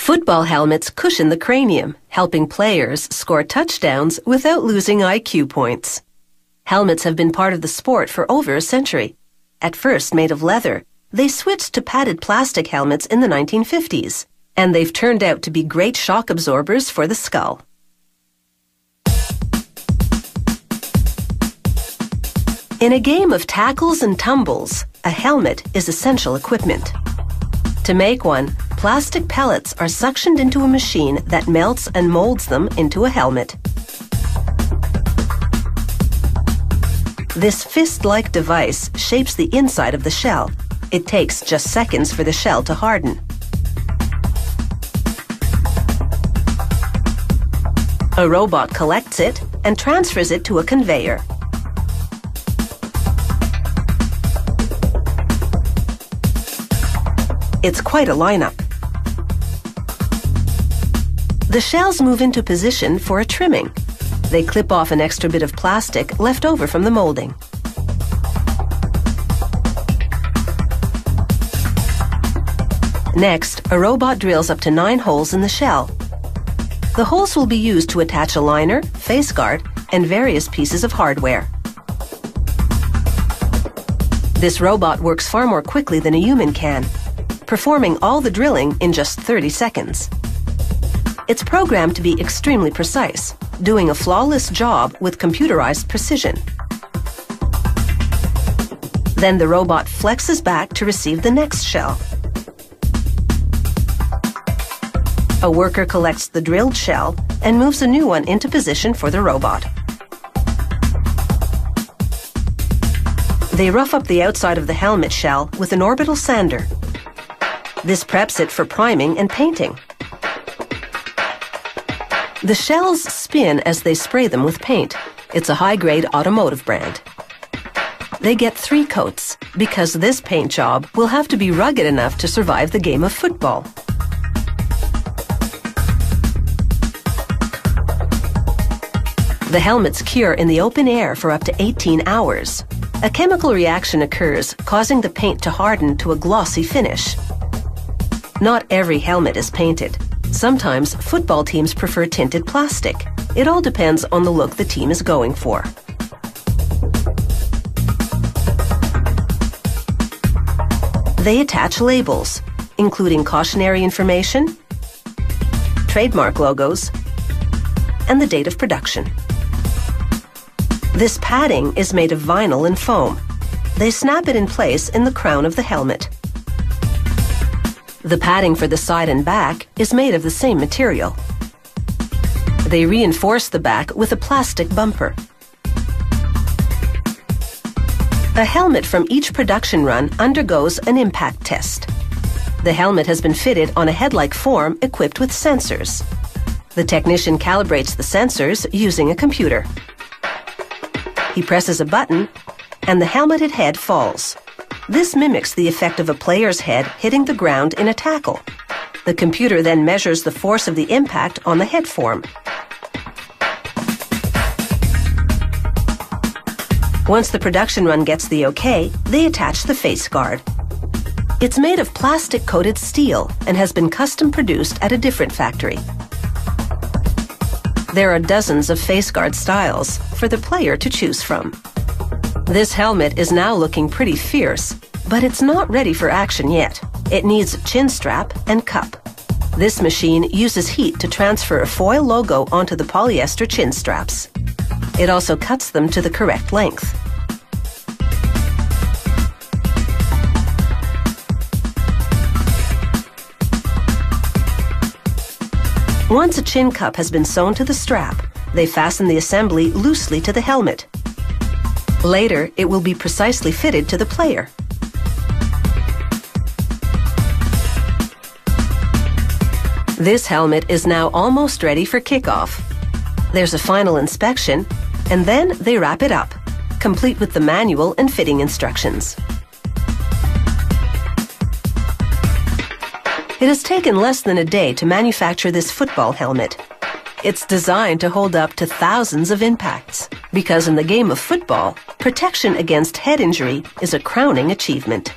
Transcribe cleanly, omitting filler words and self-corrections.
Football helmets cushion the cranium, helping players score touchdowns without losing IQ points. Helmets have been part of the sport for over a century. At first made of leather, they switched to padded plastic helmets in the 1950s, and they've turned out to be great shock absorbers for the skull. In a game of tackles and tumbles, a helmet is essential equipment. To make one, plastic pellets are suctioned into a machine that melts and molds them into a helmet. This fist-like device shapes the inside of the shell. It takes just seconds for the shell to harden. A robot collects it and transfers it to a conveyor. It's quite a lineup. The shells move into position for a trimming. They clip off an extra bit of plastic left over from the molding. Next, a robot drills up to 9 holes in the shell. The holes will be used to attach a liner, face guard, and various pieces of hardware. This robot works far more quickly than a human can, performing all the drilling in just 30 seconds. It's programmed to be extremely precise, doing a flawless job with computerized precision. Then the robot flexes back to receive the next shell. A worker collects the drilled shell and moves a new one into position for the robot. They rough up the outside of the helmet shell with an orbital sander. This preps it for priming and painting. The shells spin as they spray them with paint. It's a high-grade automotive brand. They get 3 coats because this paint job will have to be rugged enough to survive the game of football. The helmets cure in the open air for up to 18 hours. A chemical reaction occurs, causing the paint to harden to a glossy finish. Not every helmet is painted. Sometimes football teams prefer tinted plastic. It all depends on the look the team is going for. They attach labels, including cautionary information, trademark logos, and the date of production. This padding is made of vinyl and foam. They snap it in place in the crown of the helmet. The padding for the side and back is made of the same material. They reinforce the back with a plastic bumper. A helmet from each production run undergoes an impact test. The helmet has been fitted on a head-like form equipped with sensors. The technician calibrates the sensors using a computer. He presses a button, and the helmeted head falls. This mimics the effect of a player's head hitting the ground in a tackle. The computer then measures the force of the impact on the head form. Once the production run gets the okay, they attach the face guard. It's made of plastic-coated steel and has been custom produced at a different factory. There are dozens of face guard styles for the player to choose from. This helmet is now looking pretty fierce, but it's not ready for action yet. It needs chin strap and cup. This machine uses heat to transfer a foil logo onto the polyester chin straps. It also cuts them to the correct length. Once a chin cup has been sewn to the strap, they fasten the assembly loosely to the helmet. Later, it will be precisely fitted to the player. This helmet is now almost ready for kickoff. There's a final inspection, and then they wrap it up, complete with the manual and fitting instructions. It has taken less than a day to manufacture this football helmet. It's designed to hold up to thousands of impacts, because in the game of football, protection against head injury is a crowning achievement.